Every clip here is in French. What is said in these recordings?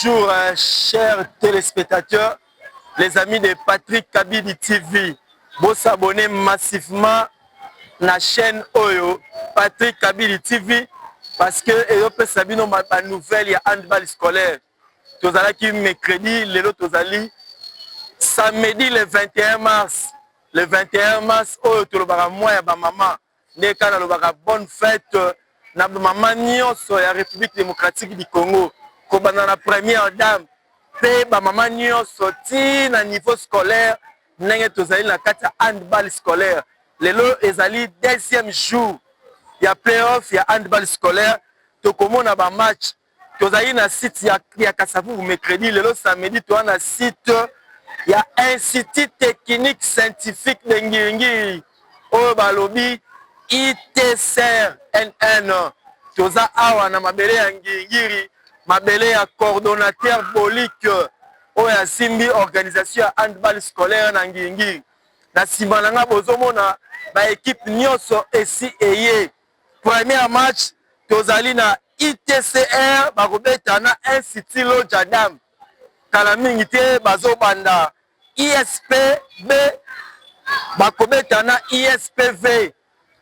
Bonjour, chers téléspectateurs, les amis de Patrick Kabidi TV. Vous s'abonnez massivement à la chaîne Oyo, Patrick Kabidi TV, parce que Europe Sabino ma nouvelle, il y a handball scolaire. Tous allez qui mercredi, les autres allez samedi le 21 mars. Le 21 mars, Oyo, tout le monde, moi et ma maman, n'est qu'à la bonne fête, na maman nyonso ya République démocratique du Congo. Comme dans la première dame, pe ba maman nyonso ti na niveau scolaire, nenge tozali na kati ya handball scolaire. Lelo ezali deuxième jour, ya playoff ya handball scolaire. Tokomona ba match, tozali na site ya Kasavubu mercredi, lelo samedi to na site ya Institut technique scientifique de Ngiringiri. Oyo balobi ITCRNN. Toza awa na mabele ya Ngiringiri. Mabele ya coordonnateur Bolik oya simbi organisation ya handball scolaire na Ngiringiri. Na sima nanga bozomona ba équipe nyonso esi eye. Premier match tozali na ITCR bakobeta na Institut Lojadam. Kala mingi te bazobanda ISPB bakobeta na ISPV.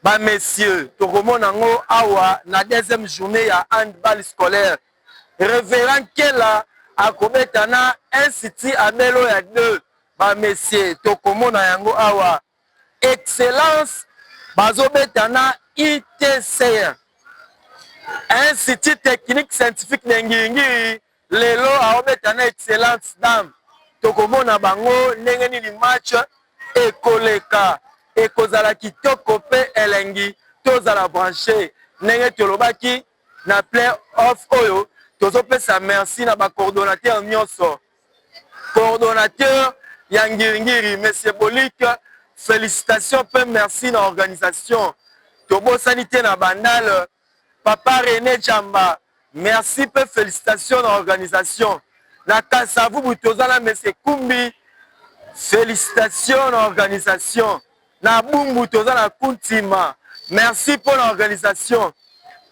Ba messieurs, tokomona ngo awa na deuxième journée ya handball scolaire. Révérend Kela akobeta na Institut Amelo ya 2. Ba messieurs, tokomona yango awa. Excellence bazobeta na ITCR. Institut technique scientifique de Ngiringiri lelo aobeta na excellence dame. Tokomona bango ndenge nini match ekoleka. Ekozala kitoko pe elengi tozala branché ndenge tolobaki na play-off oyo tozopesa merci na ba coordonnateur nyonso. Coordonnateur ya Ngiringiri monsieur Bolik, félicitations pe merci na organisation. Tobosani te na bandal papa René Chamba, merci pe félicitations na organisation. Na Kasavubu tozala monsieur Kumbi, félicitations na organisation. Na Bumbu tozala Kuntima, merci pour l'organisation.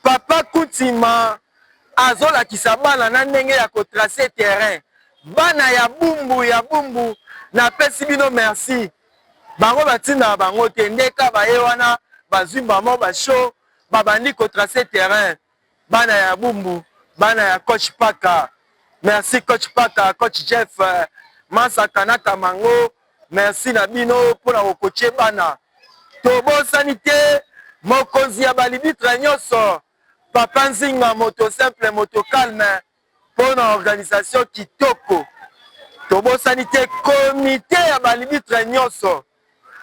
Papa Kuntima azola kisabana na ndenge ya kotracer terrain. Bana ya Bumbu na pesi bino merci. Bango batinda bango te ndeka baye wana bazimba mo ba show babandi kotracer terrain. Bana ya Bumbu, bana ya coach Paka. Merci coach Paka, coach Jeff Masa Kanaka Mango. Merci na bino pour la koche bana. Tobo sanité mokonzi ya balibitre nyonso. Papa Nzinga moto simple moto calme pour na organisation kitoko. Tobo sanité comité ya balibitre nyonso.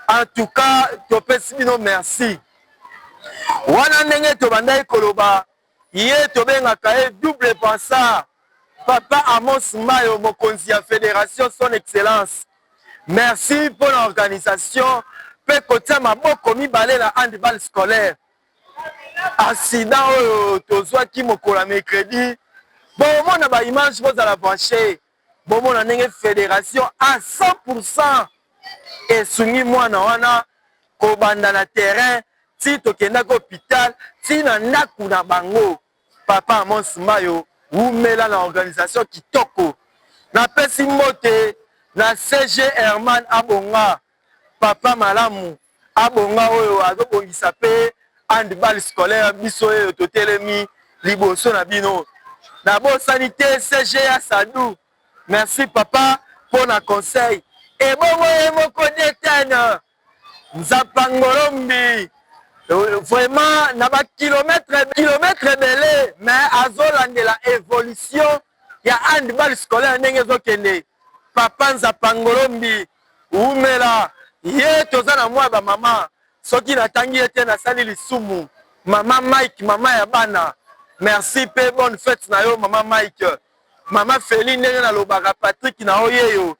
En tout cas, topesi bino merci. Wana ndenge tobanda koloba, ye tobengaka e double penseur. Papa Amos Mayo mokonzi ya fédération son excellence. Merci pour l'organisation. Pe kotia maboko mibale la handball scolaire. Accident oyo tozwa ki mokola mercredi. Bon mona ba image boza la branché. Bon mona ndenge fédération à 100% et sungi mwana wana ko banda na terrain ti tokenda ko hôpital ti na ndaku na bango. Papa Amos Mayo umela na organisation kitoko. Na pesi mote na CG Herman Abonga, papa malamu Abonga oyo azobongisa pe handball scolaire biso oyo totelemi liboso na bino. Na bo sanité CG Asadou, merci papa pour na conseil. Et bongo emoko detana Nzapangolombi, vraiment na ba kilomètre belé mais azolande la évolution ya handball scolaire ndenge zokende. Papa Nzapangolombi umela ye toza na mwa ba mama soki natangi ete na sali lisumu mama Mike mama ya bana merci pe bonne fête na yo mama Mike mama Feli ndenge na lobaka Patrick na oyeyo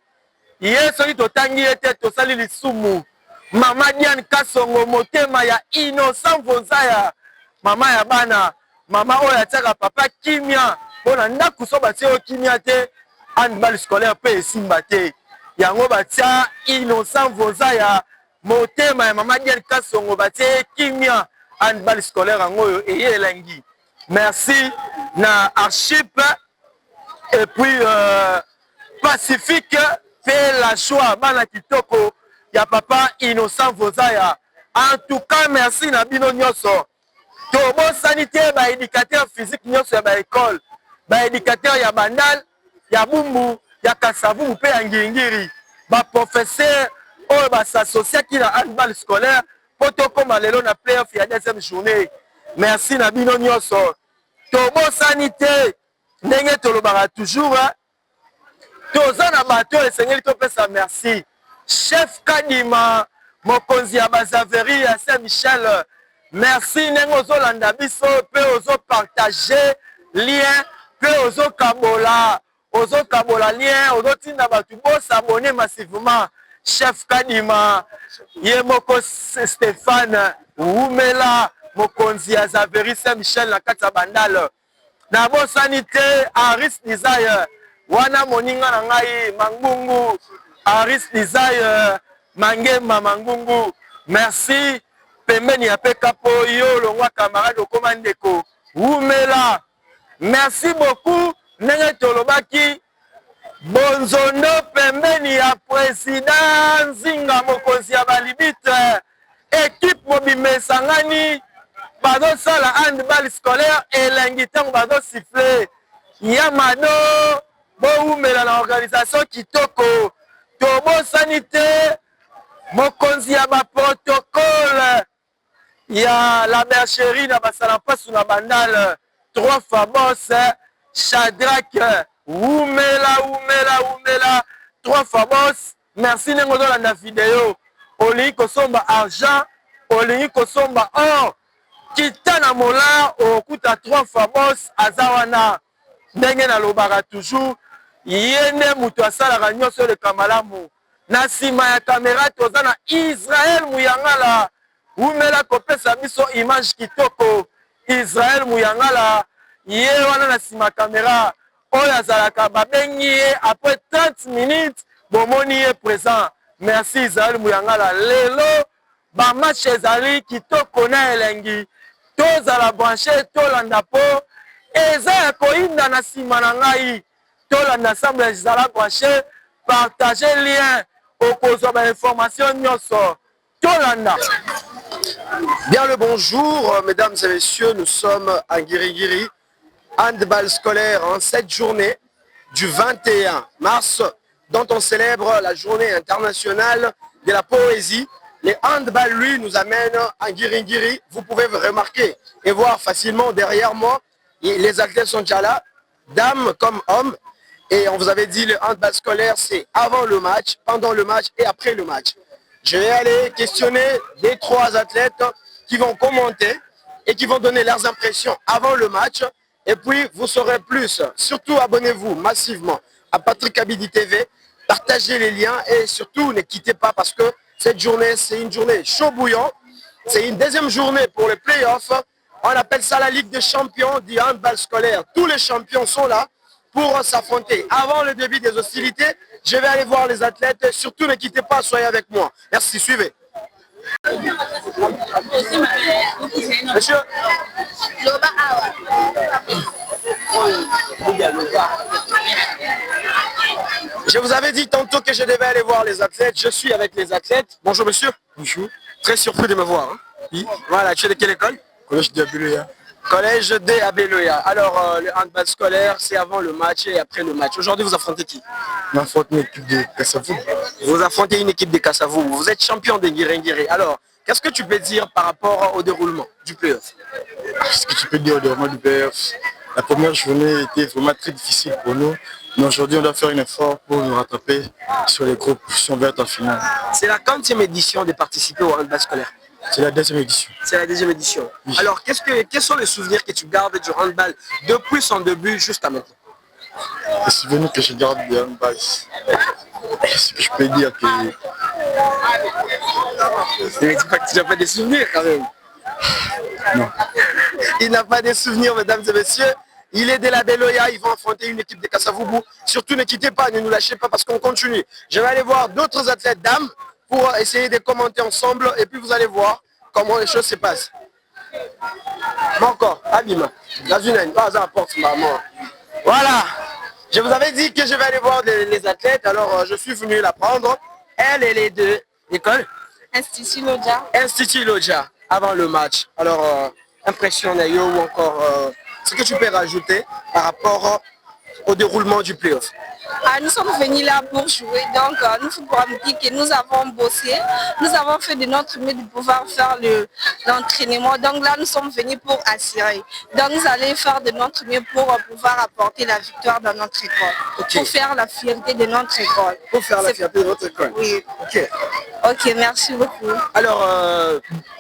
ye soki totangi ete tosali lisumu mama Diane Kasongo motema ya Innocent Vonzaya mama ya bana mama oyo atiaka papa kimia bona ndaku so batie kimia te handball scolaire pe esimba te yango batia Innocent Vonzaya motema ya mama Diane Kasongo batie kimia handball scolaire yango oyo eye elengi. Merci na Archip et puis Pacifique fait la choix bana kitoko ya papa Innocent Vozaya. En tout cas, merci na bino nyonso. Tobo sanité ba éducateur physique nyonso ya ba école, ba éducateur ya Bandal, ya Bumbu, ya Kasavu pe ya Ngingiri, ba professeur oyo ba s'associer ki na handball scolaire poto koma lelo na playoff ya deuxième journée. Merci na bino nyonso. Tobo sanité ndenge tolobaka toujours toza na bato esengeli topesa merci. Chef Kadima mokonzi ya Bazaveri ya Saint-Michel, merci ndenge ozolanda biso pe ozopartage lien pe ozokabola lien ozotinda bato bosabone massivement. Chef Kadima ye moko Stéphane Wumela mokonzi ya Zaveri Saint-Michel na kati ya Bandal. Na bosani te Aris Desire wana moninga na ngai Mangungu, Aris Desire Mangema Mangungu, merci pembeni ya pekapo yo longwa camarade okomandeko Wumela, merci beaucoup ndenge tolobaki bonzondo pembeni ya président Nzinga mokonzi ya balibite équipe mobimesa ngani bazo sala handball scolaire elengi ntango bazo siffler Yamado Boumela na organisation kitoko tobosani te mokonzi ya ba protocole ya la bergerie na basala pasu na Bandal 3 fois boss Shadrach Wumela 3 fois boss. Merci nengo na vidéo olingi kosomba argent olingi kosomba or kitana mola okuta 3 fois boss azawana ndenge na lobaka toujours yene mutu asalaka nyonso le kamalamu na sima ya kamera toza na Israel Muyangala Wumela kopesa biso image kitoko. Israel Muyangala ye wana na sima kamera oyo azalaka babengi ye après 30 minutes bomoni ye présent. Merci Israel Muyangala. Lelo ba match ezali kitoko na elengi tozala branché tolanda po eza ya koinda na sima na ngai tolanda ensemble ezala branché partager lien okozwa ba information nyonso tolanda. Bien le bonjour mesdames et messieurs, nous sommes à Ngiri handball scolaire en cette journée du 21 mars dont on célèbre la journée internationale de la poésie. Les handball, lui, nous amène à Ngiri. Vous pouvez remarquer et voir facilement derrière moi, les athlètes sont déjà là, dames comme hommes. Et on vous avait dit, le handball scolaire, c'est avant le match, pendant le match et après le match. Je vais aller questionner les 3 athlètes qui vont commenter et qui vont donner leurs impressions avant le match. Et puis, vous saurez plus. Surtout, abonnez-vous massivement à Patrick Abidi TV. Partagez les liens et surtout, ne quittez pas parce que cette journée, c'est une journée chaud bouillant. C'est une deuxième journée pour les playoffs. On appelle ça la Ligue des champions du handball scolaire. Tous les champions sont là pour s'affronter. Avant le début des hostilités, je vais aller voir les athlètes. Surtout, ne quittez pas, soyez avec moi. Merci, suivez. Monsieur. Je vous avais dit tantôt que je devais aller voir les athlètes. Je suis avec les athlètes. Bonjour monsieur. Bonjour. Très surpris de me voir. Hein? Oui. Voilà, tu es de quelle école? Collège de Abeloya. Collège de Abeloya. Alors, le handball scolaire, c'est avant le match et après le match. Aujourd'hui, vous affrontez qui? On affronte une équipe de Kassavou. Vous affrontez une équipe de Kassavou. Vous êtes champion de Ngiri. Alors, qu'est-ce que tu peux dire par rapport au déroulement du playoff? Ce que tu peux dire au déroulement du playoff, la première journée était vraiment très difficile pour nous. Mais aujourd'hui, on doit faire un effort pour nous rattraper sur les groupes si on veut être en finale. C'est la 40e édition de participer au handball scolaire. C'est la 2e édition. C'est la 2e édition. Oui. Alors, quels sont les souvenirs que tu gardes du handball depuis son début jusqu'à maintenant? Les souvenirs que je garde du handball, ce que je peux dire que... Mais dis pas que tu n'as pas des souvenirs quand même. Non. Il n'a pas de souvenirs, mesdames et messieurs. Il est de la Beloya, ils vont affronter une équipe de Kasavubu. Surtout ne quittez pas, ne nous lâchez pas parce qu'on continue. Je vais aller voir d'autres athlètes dames pour essayer de commenter ensemble et puis vous allez voir comment les choses se passent. Bon encore, Abima, la Zunane, pas à porte, maman. Voilà, Je vous avais dit que je vais aller voir les athlètes, alors je suis venu la prendre. Elle et les deux. École Institut Lodja. Institut Lodja, avant le match. Alors, impression Nayo ou encore ce que tu peux rajouter par rapport au déroulement du playoff. Nous sommes venus là pour jouer, donc nous faut dire que nous avons bossé, nous avons fait de notre mieux de pouvoir faire l'entraînement. Donc là, nous sommes venus pour assurer. Donc nous allons faire de notre mieux pour pouvoir apporter la victoire dans notre école, pour faire la fierté de notre école. Pour faire la fierté de votre école. Oui. Ok. Ok, merci beaucoup. Alors,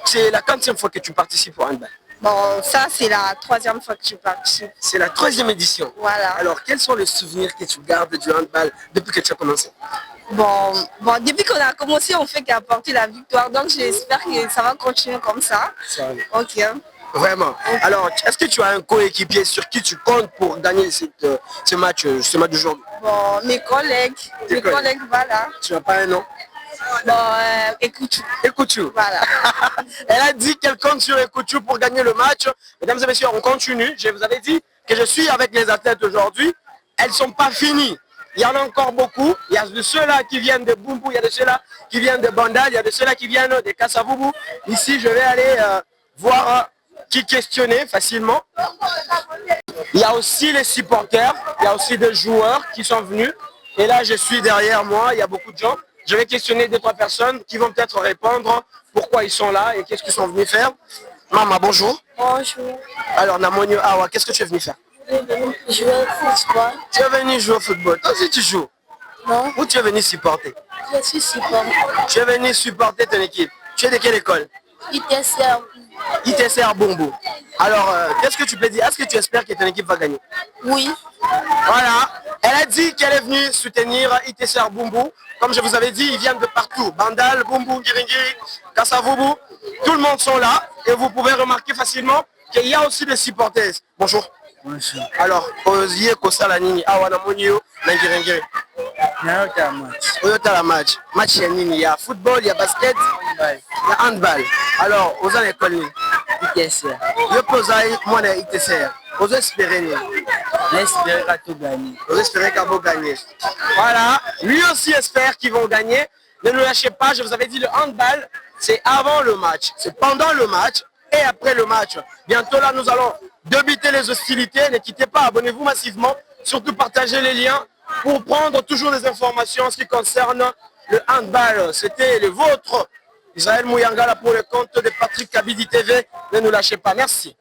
c'est la quantième fois que tu participes au handball? Bon, ça c'est la 3e fois que je participe. C'est la 3e édition. Voilà. Alors, quels sont les souvenirs que tu gardes du handball depuis que tu as commencé? Bon, depuis qu'on a commencé, on fait qu'apporter la victoire. Donc j'espère que ça va continuer comme ça. Ok. Vraiment. Alors, est-ce que tu as un coéquipier sur qui tu comptes pour gagner ce match d'aujourd'hui? Bon, mes collègues, voilà. Tu n'as pas un nom? Bon, Ekouchou. Ekouchou. Voilà. Elle a dit qu'elle compte sur Ekouchou pour gagner le match. Mesdames et messieurs, on continue. Je vous avais dit que je suis avec les athlètes aujourd'hui. Elles ne sont pas finies. Il y en a encore beaucoup. Il y a de ceux-là qui viennent de Bumbu, il y a de ceux-là qui viennent de Bandal, il y a de ceux-là qui viennent de Kasavubu. Ici, je vais aller voir qui questionner facilement. Il y a aussi les supporters, il y a aussi des joueurs qui sont venus. Et là, je suis derrière moi, il y a beaucoup de gens. Je vais questionner 2-3 personnes qui vont peut-être répondre pourquoi ils sont là et qu'est-ce qu'ils sont venus faire. Maman, bonjour. Bonjour. Alors, Namonio Awa, qu'est-ce que tu es venu faire? Je suis venu jouer au football. Tu es venu jouer au football. Toi aussi, tu joues? Non. Ou tu es venu supporter? Je suis supporter. Tu es venu supporter ton équipe. Tu es de quelle école? ITSR. ITSR Bombo. Alors, qu'est-ce que tu peux dire? Est-ce que tu espères que ton équipe va gagner? Oui. Voilà. Elle a dit qu'elle est venue soutenir ITSR Bombo. Comme je vous avais dit, ils viennent de partout. Bandal, Bumbu, Ngiringiri, Kasavubu. Tout le monde sont là. Et vous pouvez remarquer facilement qu'il y a aussi des supporters. Bonjour. Bonjour. Alors, Ozie Kosala Nini, Awana Monio, Ngiringiri. Oyota la match. Match il y a nini, il y a football, il y a basket, il y a handball. Alors, aux écoles ni ITSR. Yo posai moi na ITSR. Vous espérez ni. J'espère qu'à tout gagner. Vous espérez qu'à vous gagner. Voilà. Lui aussi espère qu'ils vont gagner. Ne nous lâchez pas. Je vous avais dit le handball, c'est avant le match, c'est pendant le match et après le match. Bientôt là, nous allons débuter les hostilités. Ne quittez pas. Abonnez-vous massivement. Surtout partagez les liens pour prendre toujours des informations en ce qui concerne le handball. C'était le vôtre, Israël Mouyangala, pour le compte de Patrick Kabidi TV. Ne nous lâchez pas. Merci.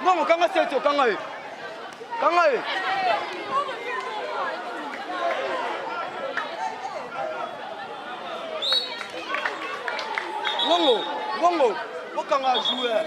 Ngongo kanga seto kanga ye. Kanga ye. Ngongo, okanga jouer.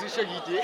Zisha gidi.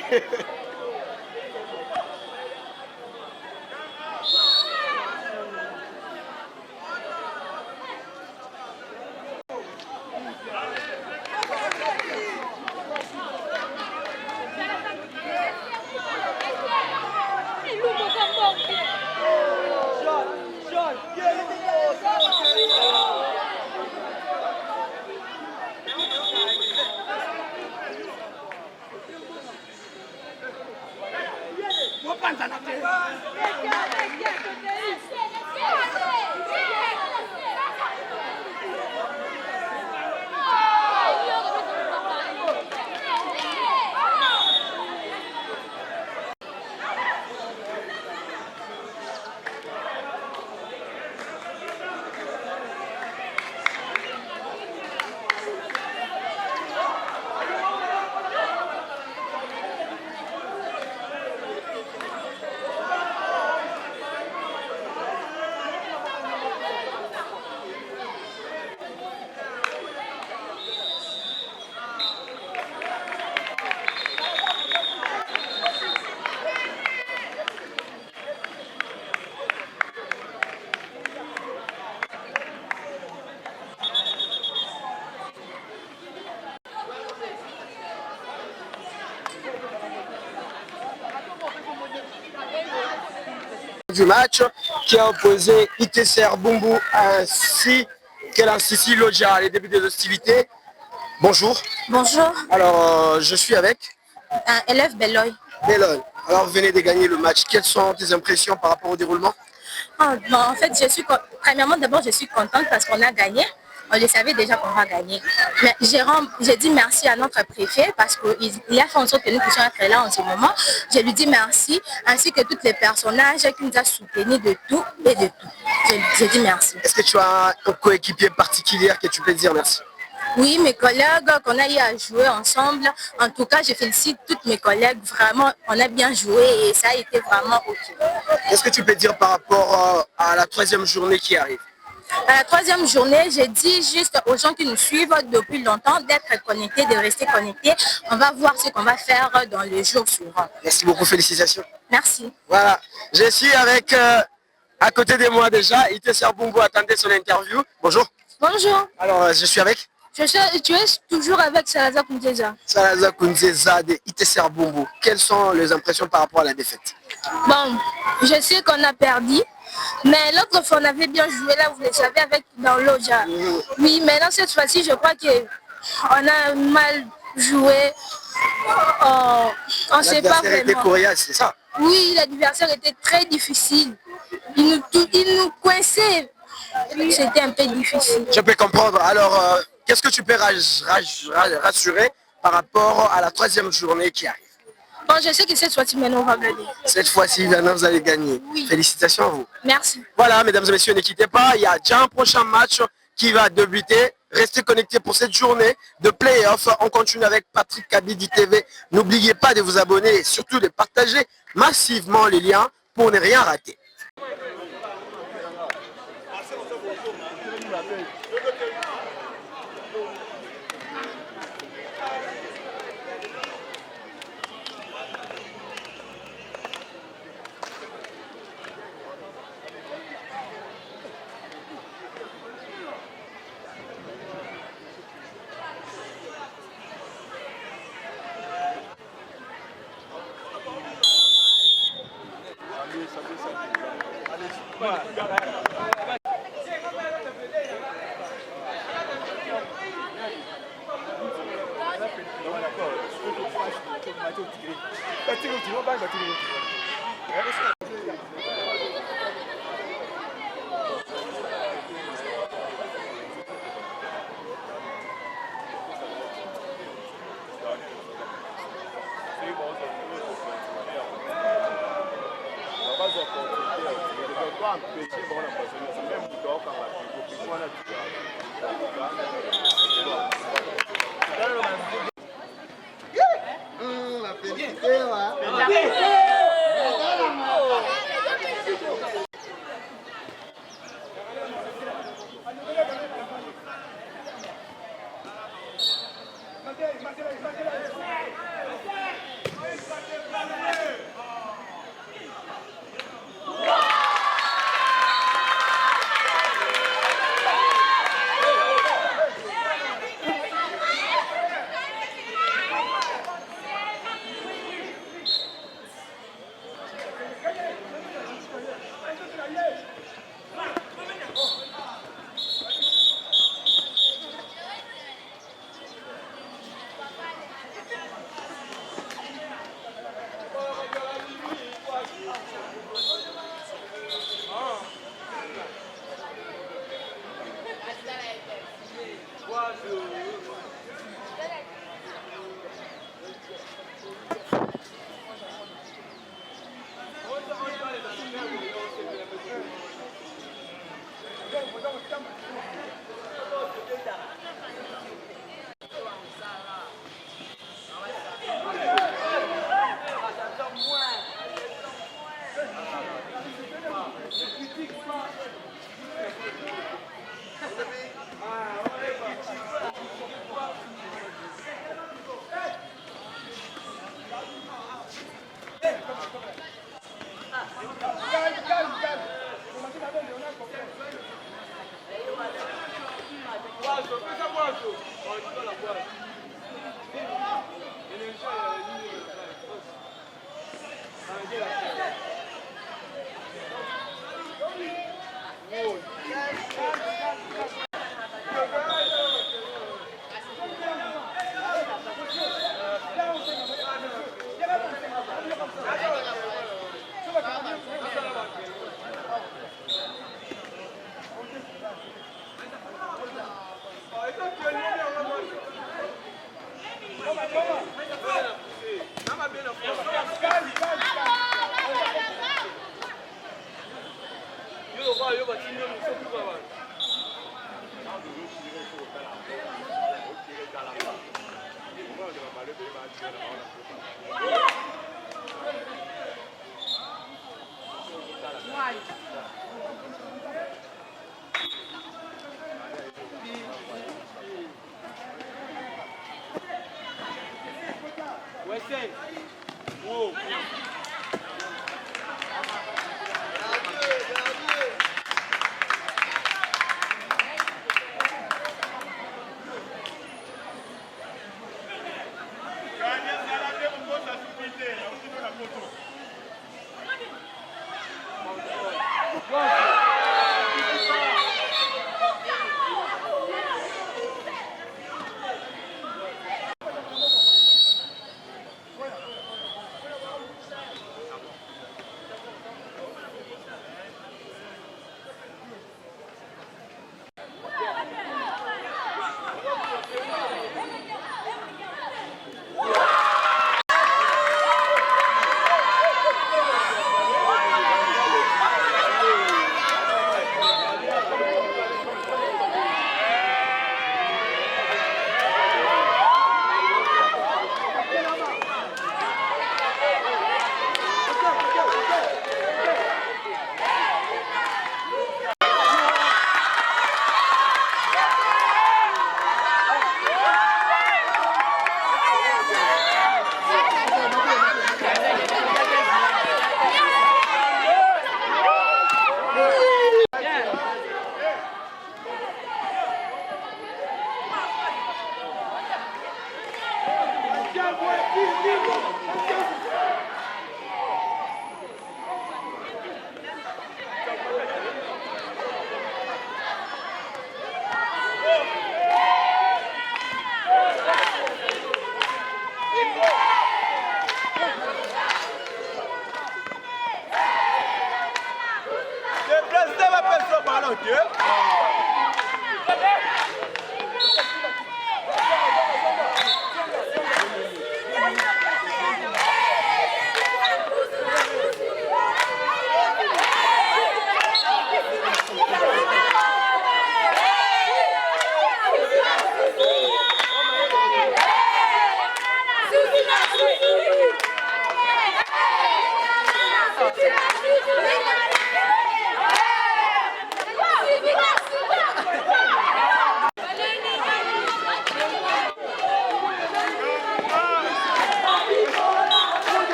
du match qui a opposé ITCR Bumbu ainsi que l'Institut Lodja, les débuts des hostilités. Bonjour. Bonjour, Je suis avec un élève Beloy. Bellon. Alors, vous venez de gagner le match. Quelles sont tes impressions par rapport au déroulement? Bon, en fait, premièrement, d'abord, je suis contente parce qu'on a gagné. On le savait déjà qu'on va gagner. Mais j'ai dit merci à notre préfet parce qu'il a fait en sorte que nous puissions être là en ce moment. Je lui dis merci, ainsi que tous les personnages qui nous ont soutenus de tout et de tout. Je dis merci. Est-ce que tu as un coéquipier particulier que tu peux dire merci? Oui, mes collègues qu'on a eu à jouer ensemble. En tout cas, je félicite tous mes collègues. Vraiment, on a bien joué et ça a été vraiment OK. Qu'est-ce que tu peux dire par rapport à la troisième journée qui arrive? À la troisième journée, je dis juste aux gens qui nous suivent depuis longtemps d'être connectés, de rester connectés. On va voir ce qu'on va faire dans les jours suivants. Merci beaucoup, félicitations. Merci. Voilà, je suis avec, à côté de moi déjà, ITCR Bumbu attendait son interview. Bonjour. Bonjour. Alors, je suis avec Tu es toujours avec Salazar Kounzeza. Salazar Kounzeza de ITCR Bumbu. Quelles sont les impressions par rapport à la défaite? Bon, je sais qu'on a perdu, mais l'autre fois on avait bien joué là, vous le savez, avec dans l'Oja. Oui, maintenant cette fois-ci, je crois qu'on a mal joué. On ne sait pas L'adversaire était vraiment. coriace, c'est ça? Oui, l'adversaire était très difficile. Il nous coinçait. C'était un peu difficile. Je peux comprendre. Alors, qu'est-ce que tu peux rassurer par rapport à la troisième journée qui arrive? Bon, je sais que cette fois-ci, maintenant, on va gagner. Cette fois-ci, maintenant, vous allez gagner. Oui. Félicitations à vous. Merci. Voilà, mesdames et messieurs, ne quittez pas. Il y a déjà un prochain match qui va débuter. Restez connectés pour cette journée de play-off. On continue avec Patrick Kabidi TV. N'oubliez pas de vous abonner et surtout de partager massivement les liens pour ne rien rater. essaye. Wow.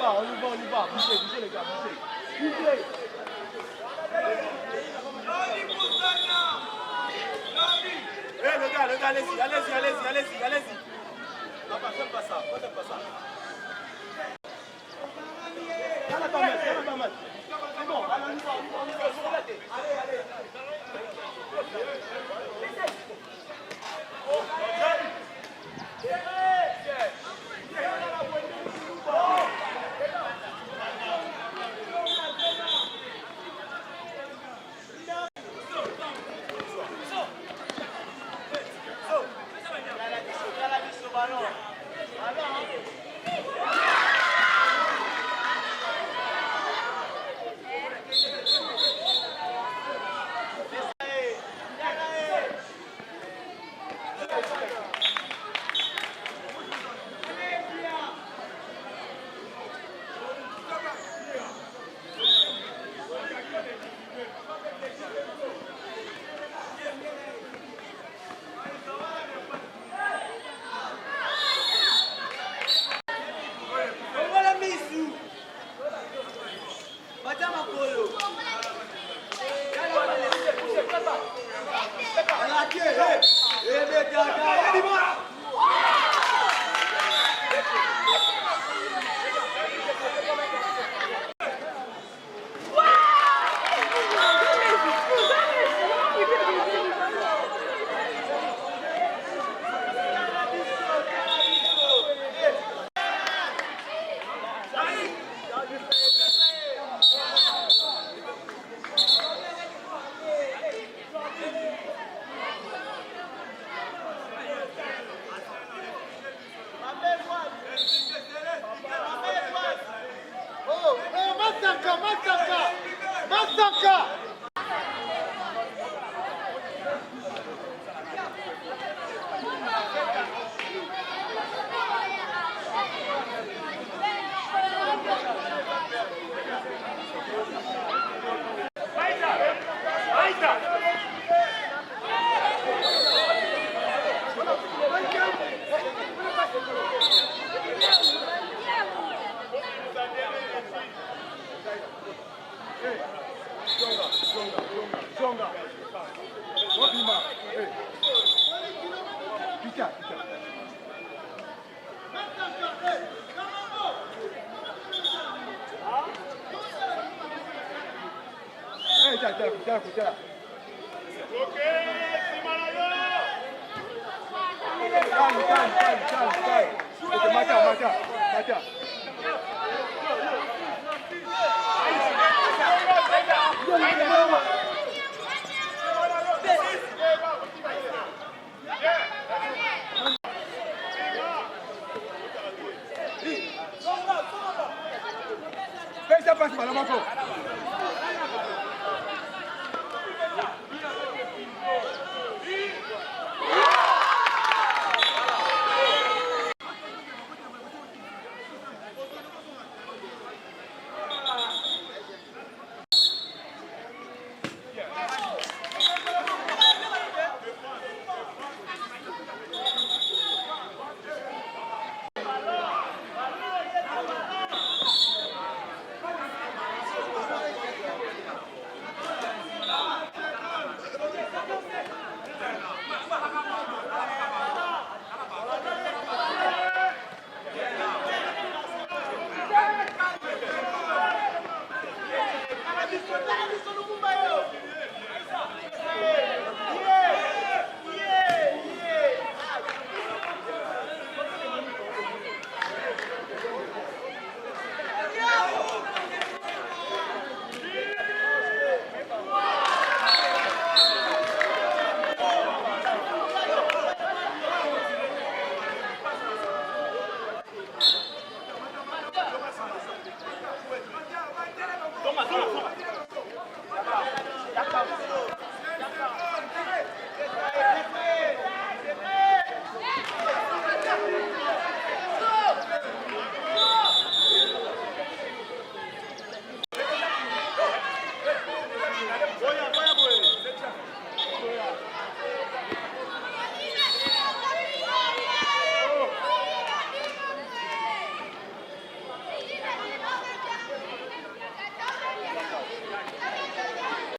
y va. Bougez les gars, bougez. Les gars, allez-y. Papa, fais pas ça. C'est bon, allez, on y va. Allez.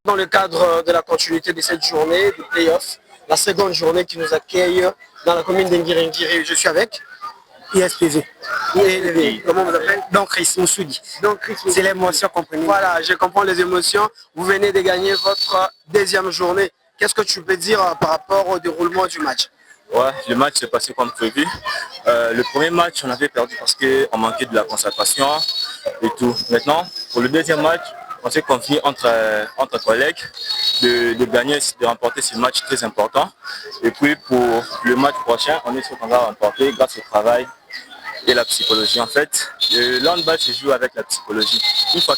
dans le cadre de la continuité de cette journée de play-off, la seconde journée qui nous accueille dans la commune d'Ngiringiri. Je suis avec ISPV. ISPV. Comment vous appelez? Donc Chris Moussoudi. Donc, Chris, C'est l'émotion comprenez. voilà, je comprends les émotions. Vous venez de gagner votre deuxième journée. Qu'est-ce que tu peux dire par rapport au déroulement du match? Ouais, le match s'est passé comme prévu. Le premier match, on avait perdu parce qu'on manquait de la concentration et tout. Maintenant, pour le deuxième match, on s'est confié entre collègues de gagner, de remporter ce match très important. Et puis pour le match prochain, on est sûr qu'on va remporter grâce au travail et la psychologie. En fait, le handball se joue avec la psychologie. Une fois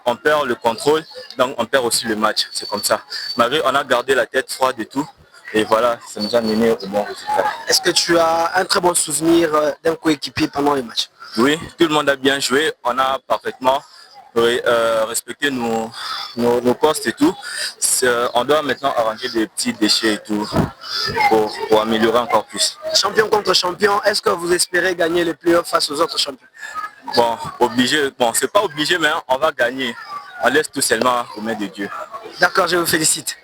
qu'on perd le contrôle, donc on perd aussi le match. C'est comme ça. Malgré on a gardé la tête froide et tout. Et voilà, ça nous a mené au bon résultat. Est-ce que tu as un très bon souvenir d'un coéquipier pendant le match? Oui, tout le monde a bien joué. On a parfaitement respecté nos postes et tout. On doit maintenant arranger des petits déchets et tout pour améliorer encore plus. Champion contre champion, est-ce que vous espérez gagner les playoffs face aux autres champions? Bon, obligé, bon, c'est pas obligé, mais on va gagner. On laisse tout seulement aux mains de Dieu. D'accord, je vous félicite.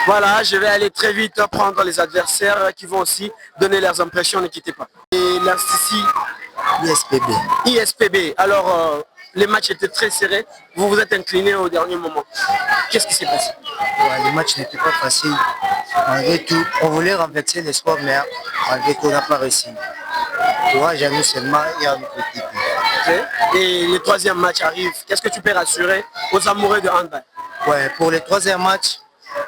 Voilà, je vais aller très vite prendre les adversaires qui vont aussi donner leurs impressions, ne quittez pas. Et l'Institut ISPB. ISPB, alors les matchs étaient très serrés, vous vous êtes incliné au dernier moment. Qu'est-ce qui s'est passé? Ouais, le match n'était pas facile. Malgré tout, on voulait renverser l'espoir, mais malgré tout, on n'a pas réussi. Courage à nous seulement et à notre équipe. Okay. Et le troisième match arrive, qu'est-ce que tu peux rassurer aux amoureux de handball? Ouais, pour le troisième match,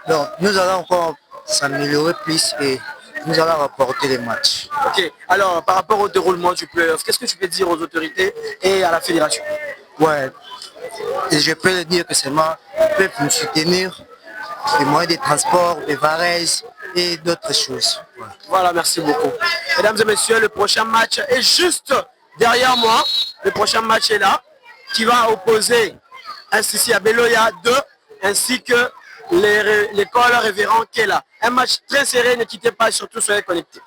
donc, nous allons encore s'améliorer plus et nous allons remporter les matchs. Ok, alors par rapport au déroulement du playoff, qu'est-ce que tu peux dire aux autorités et à la fédération? Ouais, et je peux le dire que seulement ils peuvent nous soutenir, les moyens de transport, des varaises et d'autres choses. Ouais. Voilà, merci beaucoup. Mesdames et messieurs, le prochain match est juste derrière moi. Le prochain match est là, qui va opposer Institut Abeloya 2 ainsi que l'école révérend Kela. Un match très serré, ne quittez pas, surtout soyez connectés.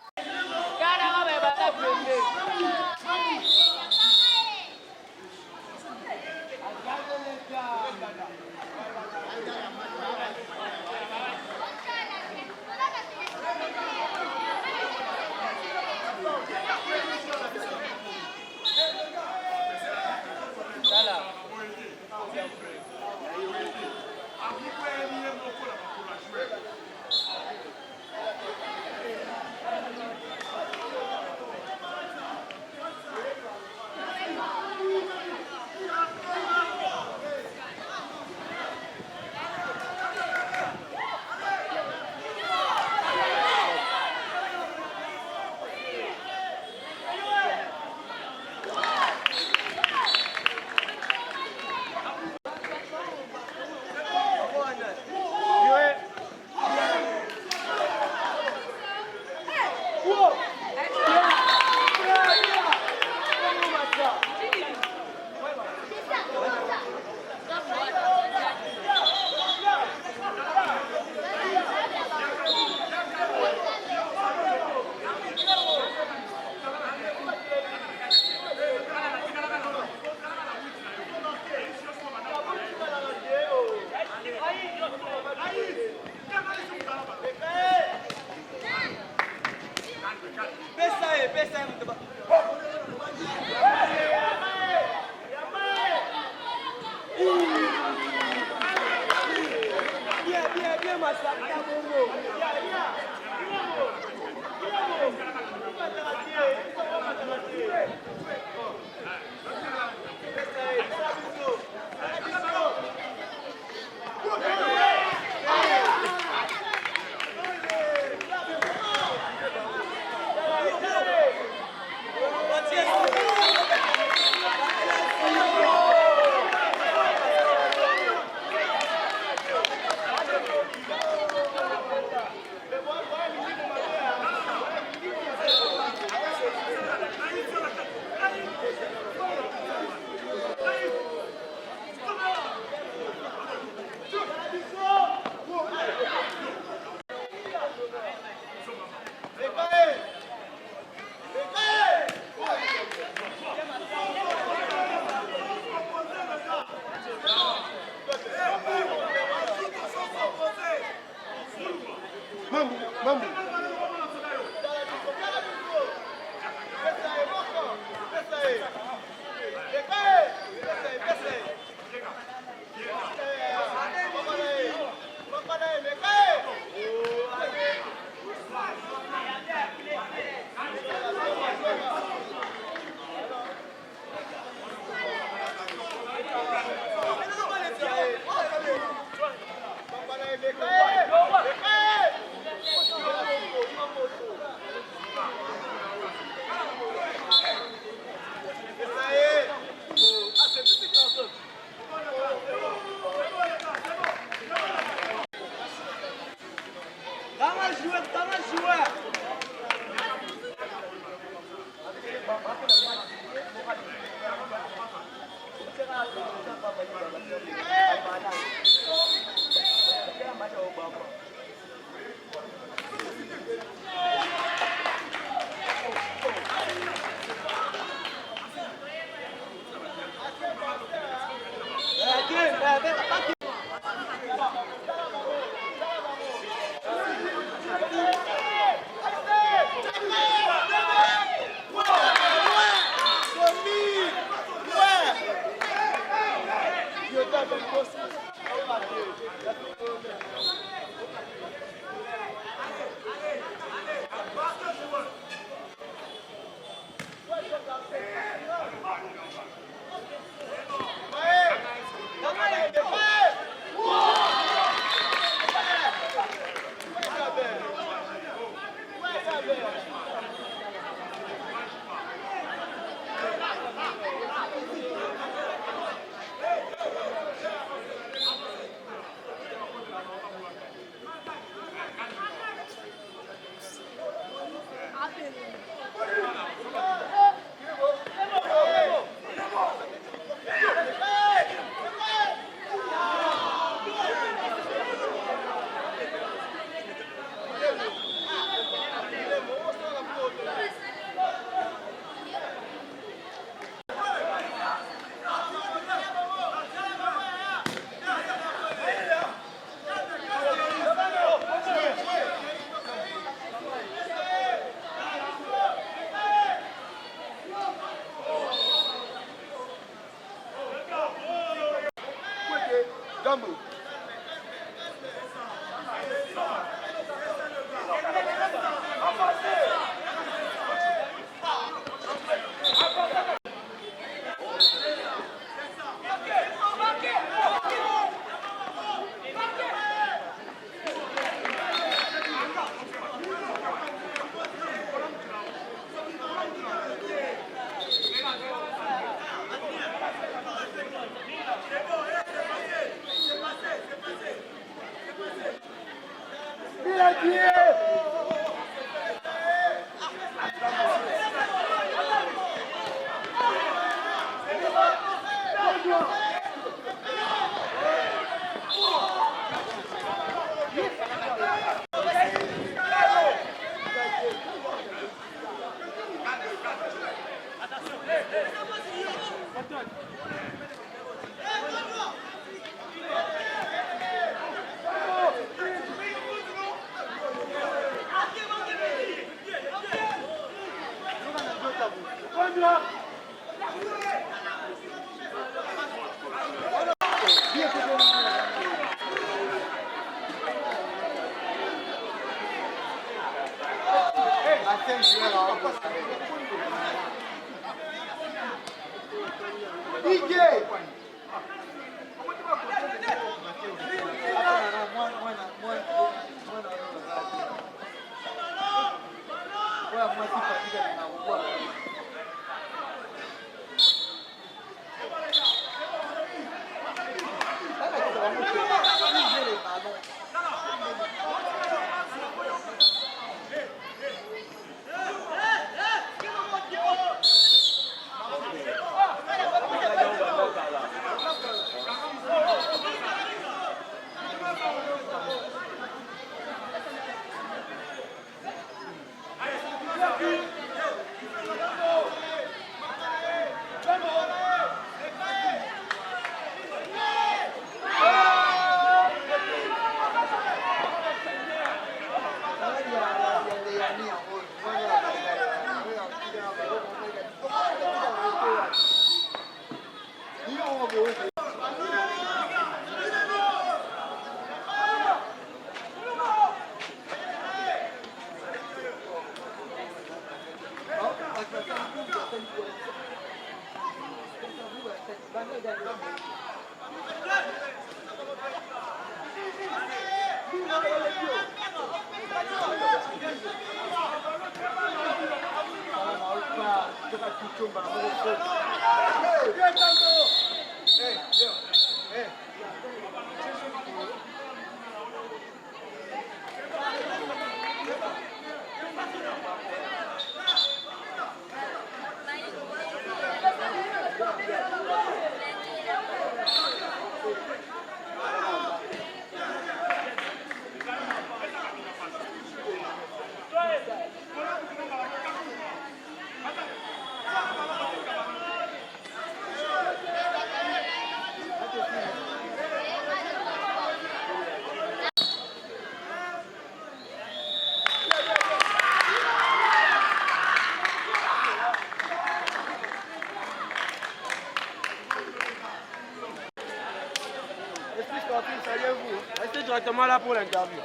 sportifs, saluez-vous. Restez directement là pour l'interview.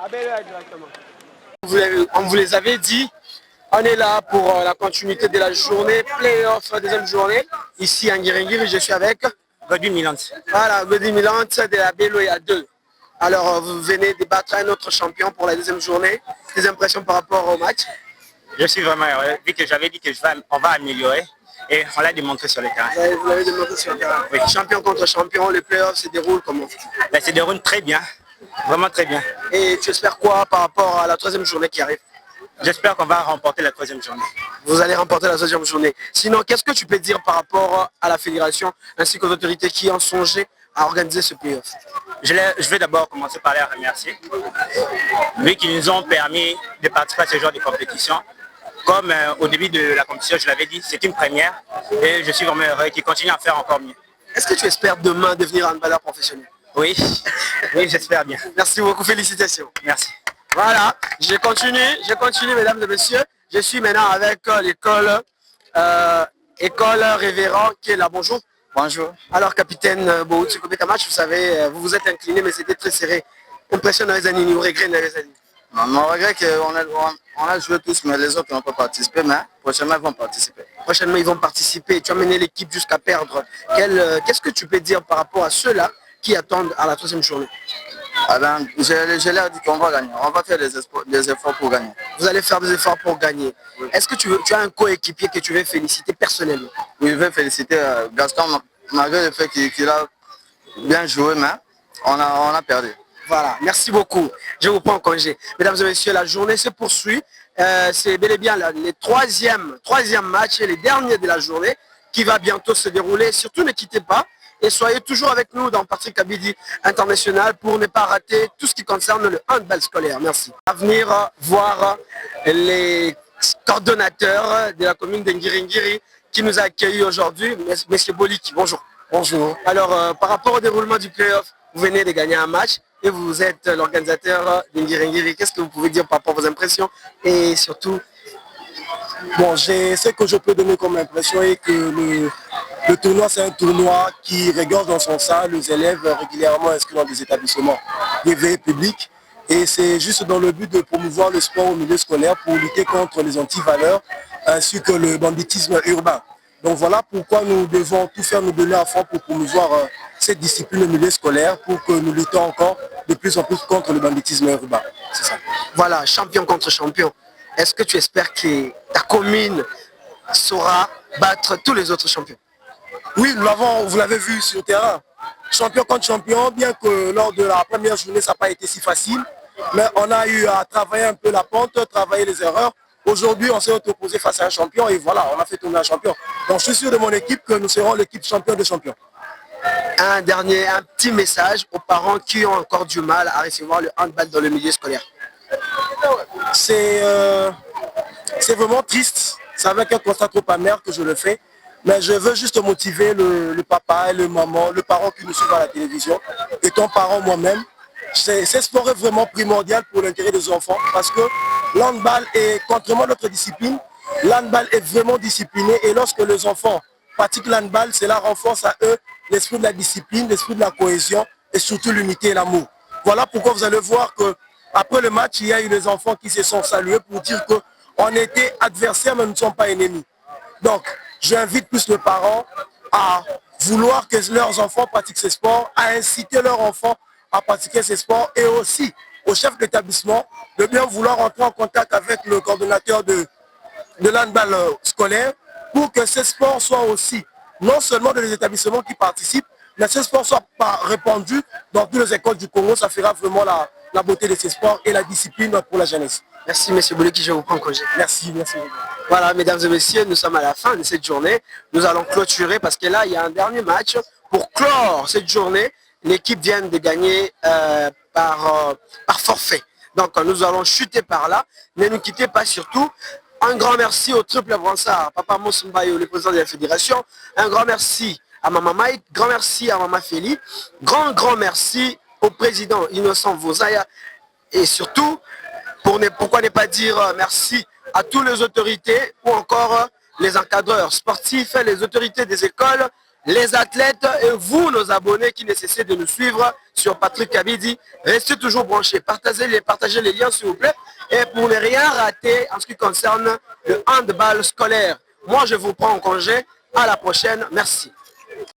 Abel directement. On vous les avait dit, on est là pour la continuité de la journée, play-off, deuxième journée. Ici à Ngiringiri, je suis avec Godwin Milan. voilà, Godwin Milan de la Beloya 2. Alors, vous venez de battre un autre champion pour la deuxième journée. Des impressions par rapport au match? Je suis vraiment heureux, vu que j'avais dit que on va améliorer et on l'a démontré sur le terrain. Vous l'avez démontré sur le terrain. Oui. Champion contre champion, les playoffs se déroulent comment? Ça se déroule très bien, vraiment très bien. Et tu espères quoi par rapport à la troisième journée qui arrive? J'espère qu'on va remporter la troisième journée. Vous allez remporter la troisième journée. Sinon, qu'est-ce que tu peux dire par rapport à la fédération ainsi qu'aux autorités qui ont songé à organiser ce playoff? Je vais d'abord commencer par les remercier, vu qu'ils nous ont permis de participer à ce genre de compétition. Comme au début de la compétition, je l'avais dit, c'est une première et je suis vraiment heureux qu'ils continuent à faire encore mieux. Est-ce que tu espères demain devenir handballeur professionnel? Oui, oui, j'espère bien. Merci beaucoup, félicitations. Merci. Voilà, je continue mesdames et messieurs. Je suis maintenant avec l'école Révérend qui est là. Bonjour. Bonjour. Alors capitaine Boutsi match, vous savez, vous vous êtes incliné mais c'était très serré. Impression dans les années, vous regrettez dans les années. On regrette qu'on a joué tous, mais les autres n'ont pas participé, mais prochainement ils vont participer. Prochainement ils vont participer. Tu as mené l'équipe jusqu'à perdre. Qu'est-ce que tu peux dire par rapport à ceux-là qui attendent à la troisième journée? Ah ben, je leur dis qu'on va gagner. On va faire des efforts pour gagner. Vous allez faire des efforts pour gagner. Est-ce que tu as un coéquipier que tu veux féliciter personnellement? Oui, je veux féliciter Gaston, malgré le fait qu'il a bien joué, mais on a perdu. Voilà, merci beaucoup. Je vous prends en congé. Mesdames et messieurs, la journée se poursuit. C'est bel et bien le troisième match et les derniers de la journée qui va bientôt se dérouler. Surtout ne quittez pas et soyez toujours avec nous dans Patrick Abidi International pour ne pas rater tout ce qui concerne le handball scolaire. Merci. À venir voir les coordonnateurs de la commune d'Ngiringiri qui nous a accueillis aujourd'hui. Monsieur Boliki, bonjour. Bonjour. Alors, par rapport au déroulement du playoff, vous venez de gagner un match et vous êtes l'organisateur d'Ngiringiri. Qu'est-ce que vous pouvez dire par rapport à vos impressions et surtout? Bon, ce que je peux donner comme impression est que le tournoi, c'est un tournoi qui regorge dans son sein les élèves régulièrement inscrits dans des établissements privés et publics. Et c'est juste dans le but de promouvoir le sport au milieu scolaire pour lutter contre les antivaleurs ainsi que le banditisme urbain. Donc voilà pourquoi nous devons tout faire, nous donner à fond pour promouvoir cette discipline au milieu scolaire pour que nous luttons encore de plus en plus contre le banditisme urbain. C'est ça. Voilà, champion contre champion. Est-ce que tu espères que ta commune saura battre tous les autres champions? Oui, vous l'avez vu sur le terrain. Champion contre champion, bien que lors de la première journée, ça n'a pas été si facile. Mais on a eu à travailler un peu la pente, travailler les erreurs. Aujourd'hui, on s'est opposé face à un champion et voilà, on a fait tourner un champion. Donc je suis sûr de mon équipe que nous serons l'équipe champion de champions. Un petit message aux parents qui ont encore du mal à recevoir le handball dans le milieu scolaire. C'est vraiment triste. C'est avec un constat trop amer que je le fais. Mais je veux juste motiver le papa et le maman, le parent qui nous suit à la télévision. Étant parent moi-même, ce sport est vraiment primordial pour l'intérêt des enfants parce que l'handball est, contrairement à notre discipline, l'handball est vraiment discipliné et lorsque les enfants pratiquent l'handball, cela renforce à eux l'esprit de la discipline, l'esprit de la cohésion et surtout l'unité et l'amour. Voilà pourquoi vous allez voir que après le match, il y a eu des enfants qui se sont salués pour dire qu'on était adversaires mais nous ne sommes pas ennemis. Donc, j'invite plus les parents à vouloir que leurs enfants pratiquent ces sports, à inciter leurs enfants à pratiquer ces sports et aussi au chef d'établissement de bien vouloir entrer en contact avec le coordonnateur de l'handball scolaire pour que ces sports soient aussi, non seulement dans les établissements qui participent, mais ces sports soient répandus dans toutes les écoles du Congo. Ça fera vraiment la beauté de ces sports et la discipline pour la jeunesse. Merci, M. Boliki, je vous prends en congé. Merci. Voilà, mesdames et messieurs, nous sommes à la fin de cette journée. Nous allons clôturer parce que là, il y a un dernier match. Pour clore cette journée, l'équipe vient de gagner par forfait. Donc, nous allons chuter par là. Ne nous quittez pas surtout. Un grand merci au triple Bransard, Papa Mosumbayo, le président de la fédération. Un grand merci à Maman Mike, grand merci à Maman Féli. Grand merci au président Innocent Vosaya. Et surtout, pourquoi ne pas dire merci à toutes les autorités ou encore les encadreurs sportifs, les autorités des écoles les athlètes et vous, nos abonnés qui ne cessez de nous suivre sur Patrick Kabidi. Restez toujours branchés. Partagez les liens, s'il vous plaît. Et pour ne rien rater en ce qui concerne le handball scolaire. Moi, je vous prends en congé. À la prochaine. Merci.